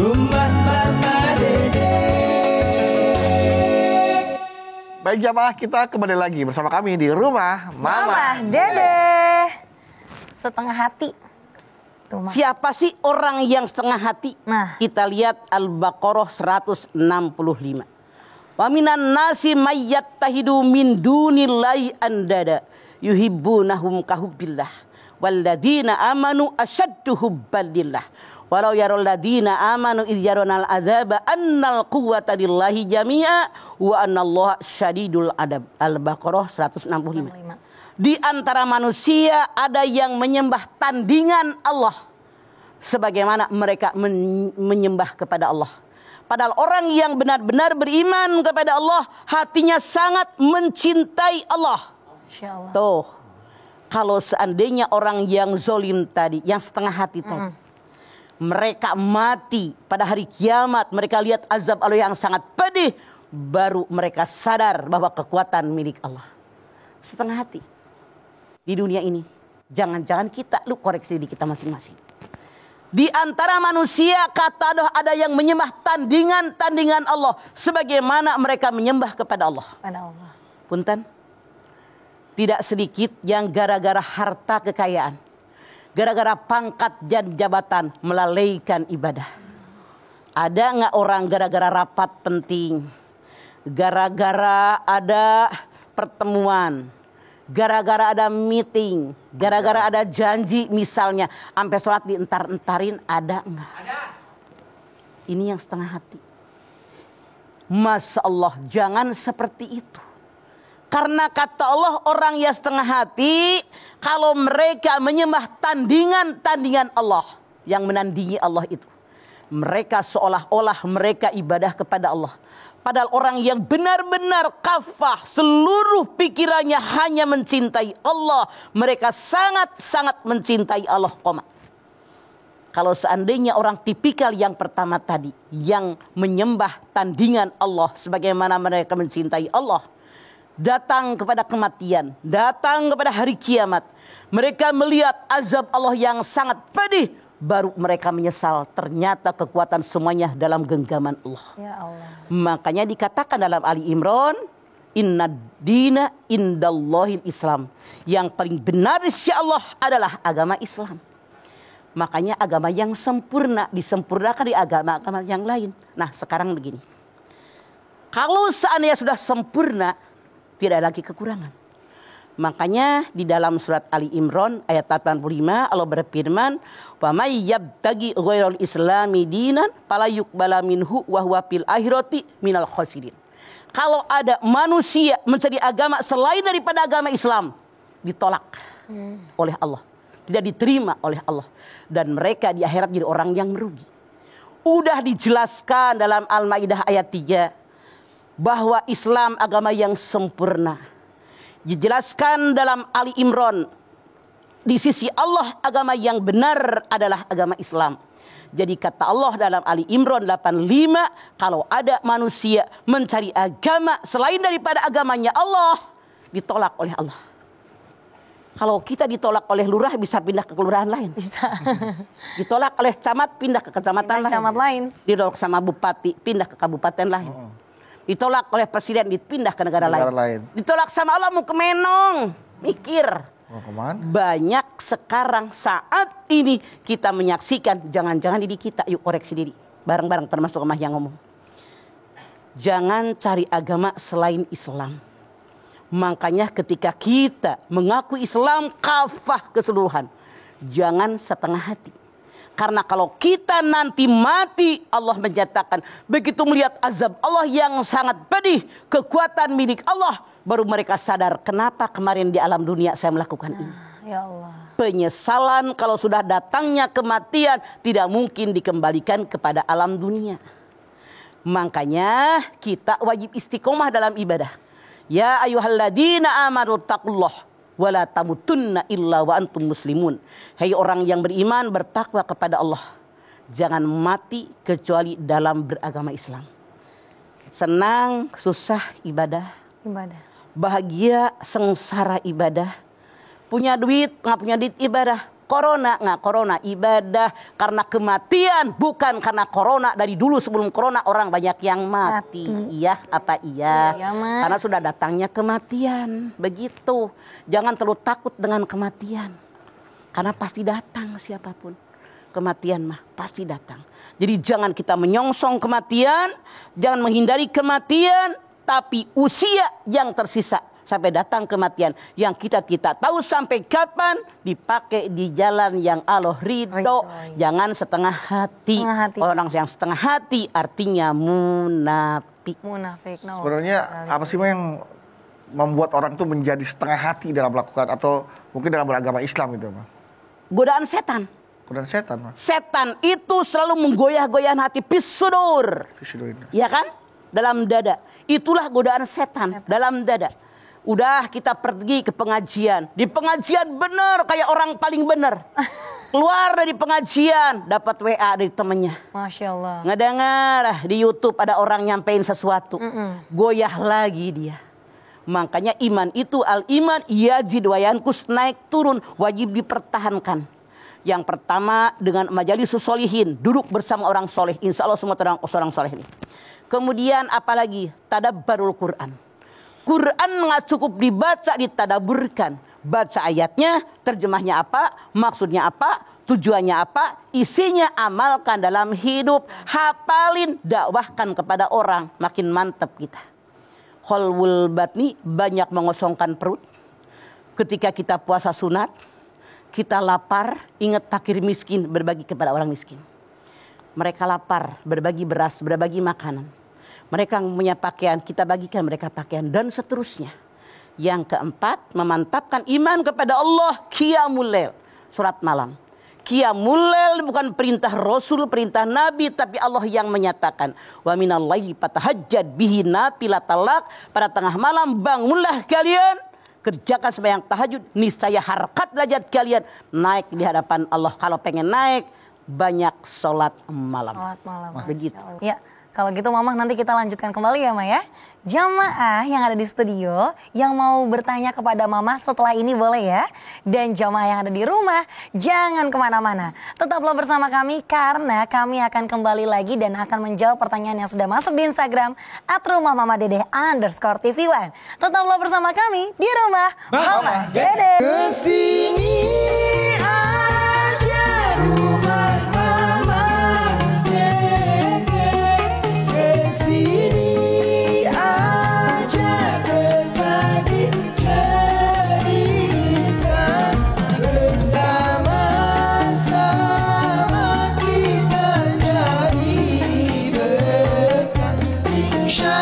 Rumah Mama Dede. Baik jamaah, kita kembali lagi bersama kami di Rumah Mama Dede. Setengah hati. Rumah. Siapa sih orang yang setengah hati? Nah. Kita lihat Al-Baqarah 165. Wa minan nasi mayyattahidu min dunillahi andada yuhibbunahum kahubbillah walladzina amanu asyaddu hubbalillah walau yarul ladzina amanu idh yaronal adzaba annal quwwata lillahi jami'a wa anallaha syadidul adab. Al-Baqarah 165. Di antara manusia ada yang menyembah tandingan Allah sebagaimana mereka menyembah kepada Allah. Padahal orang yang benar-benar beriman kepada Allah hatinya sangat mencintai Allah. Insyaallah. Tuh, kalau seandainya orang yang zolim tadi, yang setengah hati tadi, mereka mati pada hari kiamat, mereka lihat azab Allah yang sangat pedih, baru mereka sadar bahwa kekuatan milik Allah. Setengah hati. Di dunia ini, jangan-jangan kita, lu koreksi di kita masing-masing. Di antara manusia kata ada yang menyembah tandingan Allah sebagaimana mereka menyembah kepada Allah. Pada Allah. Punten, tidak sedikit yang gara-gara harta kekayaan, gara-gara pangkat dan jabatan melalaikan ibadah. Ada nggak orang gara-gara rapat penting, gara-gara ada pertemuan, gara-gara ada meeting, gara-gara ada janji misalnya, sampai sholat dientar-entarin, ada enggak? Ada. Ini yang setengah hati. Masya Allah, jangan seperti itu. Karena kata Allah, orang yang setengah hati, kalau mereka menyembah tandingan Allah, yang menandingi Allah itu, mereka seolah-olah mereka ibadah kepada Allah. Padahal orang yang benar-benar kafah, seluruh pikirannya hanya mencintai Allah. Mereka sangat-sangat mencintai Allah. Kalau seandainya orang tipikal yang pertama tadi, yang menyembah tandingan Allah sebagaimana mereka mencintai Allah, datang kepada kematian, datang kepada hari kiamat, mereka melihat azab Allah yang sangat pedih, baru mereka menyesal ternyata kekuatan semuanya dalam genggaman Allah. Ya Allah. Makanya dikatakan dalam Ali Imran, inna dina indallahil Islam. Yang paling benar insya Allah adalah agama Islam. Makanya agama yang sempurna disempurnakan di agama-agama yang lain. Nah sekarang begini, kalau seandainya sudah sempurna, tidak lagi kekurangan. Makanya di dalam surat Ali Imran ayat 85 Allah berfirman, "Wa may yabtaghi ghairal islami dinan fala yuqbala minhu wa huwa fil akhirati minal khasirin." Kalau ada manusia mencari agama selain daripada agama Islam, ditolak oleh Allah, tidak diterima oleh Allah, dan mereka di akhirat jadi orang yang merugi. Udah dijelaskan dalam Al-Maidah ayat 3 bahwa Islam agama yang sempurna. Dijelaskan dalam Ali Imran, di sisi Allah agama yang benar adalah agama Islam. Jadi kata Allah dalam Ali Imran 85, kalau ada manusia mencari agama selain daripada agamanya Allah, ditolak oleh Allah. Kalau kita ditolak oleh lurah, bisa pindah ke kelurahan lain. Bisa. Ditolak oleh camat, pindah ke kecamatan lain. Ditolak sama bupati, pindah ke kabupaten lain. Ditolak oleh presiden, dipindah ke negara lain. Ditolak sama Allah, mau ke Menong. Mikir. Banyak sekarang saat ini kita menyaksikan, jangan-jangan diri kita, yuk koreksi diri. Bareng-bareng termasuk emah yang ngomong. Jangan cari agama selain Islam. Makanya ketika kita mengaku Islam kafah keseluruhan, jangan setengah hati. Karena kalau kita nanti mati, Allah menyatakan begitu melihat azab Allah yang sangat pedih, kekuatan milik Allah, baru mereka sadar kenapa kemarin di alam dunia saya melakukan ini. Ya Allah. Penyesalan kalau sudah datangnya kematian tidak mungkin dikembalikan kepada alam dunia. Makanya kita wajib istiqomah dalam ibadah. Ya ayyuhalladzina amanu taqullah wala tamutunna illa wa antum muslimun. Hai orang yang beriman, bertakwa kepada Allah. Jangan mati kecuali dalam beragama Islam. Senang, susah, ibadah. Bahagia, sengsara, ibadah. Punya duit, nggak punya duit, ibadah. Corona nggak corona, ibadah karena kematian, bukan karena corona. Dari dulu sebelum corona orang banyak yang mati. Iya apa iya? Iya, Ma. Karena sudah datangnya kematian. Begitu. Jangan terlalu takut dengan kematian. Karena pasti datang siapapun. Kematian mah pasti datang. Jadi jangan kita menyongsong kematian, jangan menghindari kematian, tapi usia yang tersisa sampai datang kematian yang kita tahu sampai kapan, dipakai di jalan yang Allah ridho. Jangan setengah hati. Orang yang setengah hati artinya munafik. Munafik. Sebenarnya apa sih Ma yang membuat orang tuh menjadi setengah hati dalam melakukan atau mungkin dalam beragama Islam itu Ma? Godaan setan. Godaan setan Ma. Setan itu selalu menggoyah-goyahkan hati, pisudur. Ya kan? Dalam dada. Itulah godaan setan dalam dada. Udah kita pergi ke pengajian. Di pengajian bener kayak orang paling bener. Keluar dari pengajian dapat WA dari temennya. Masya Allah. Ngedengar di YouTube ada orang nyampein sesuatu. Goyah lagi dia. Makanya iman itu al-iman yajid wa yankus, naik turun, wajib dipertahankan. Yang pertama dengan majelis solihin, duduk bersama orang soleh. Insya Allah semua orang soleh ini. Kemudian apalagi tadabbarul Quran. Quran nggak cukup dibaca, ditadaburkan. Baca ayatnya, terjemahnya apa, maksudnya apa, tujuannya apa, isinya amalkan dalam hidup. Hafalin, dakwahkan kepada orang. Makin mantap kita. Kholwul batni, banyak mengosongkan perut. Ketika kita puasa sunat, kita lapar, ingat fakir miskin, berbagi kepada orang miskin. Mereka lapar, berbagi beras, berbagi makanan. Mereka punya pakaian, kita bagikan mereka pakaian, dan seterusnya. Yang keempat, memantapkan iman kepada Allah, qiyamul lail, surat malam. Qiyamul lail bukan perintah Rasul, perintah Nabi, tapi Allah yang menyatakan, wa minal laili fatahajjad bihi nafilatalak, pada tengah malam bangunlah kalian, kerjakan sembahyang tahajud, niscaya harkat derajat kalian naik di hadapan Allah. Kalau pengen naik, banyak sholat malam. Sholat malam. Begitu. Ya. Kalau gitu Mama nanti kita lanjutkan kembali ya Ma ya. Jamaah yang ada di studio yang mau bertanya kepada Mama setelah ini boleh ya. Dan jamaah yang ada di rumah jangan kemana-mana. Tetaplah bersama kami karena kami akan kembali lagi dan akan menjawab pertanyaan yang sudah masuk di Instagram @rumahmamadede_tv1. Tetaplah bersama kami di rumah Mama Dede. Kesini aja rumah Mama Dede. Kesini aja berbagi cerita. Bersama-sama kita jadi berkat. Insya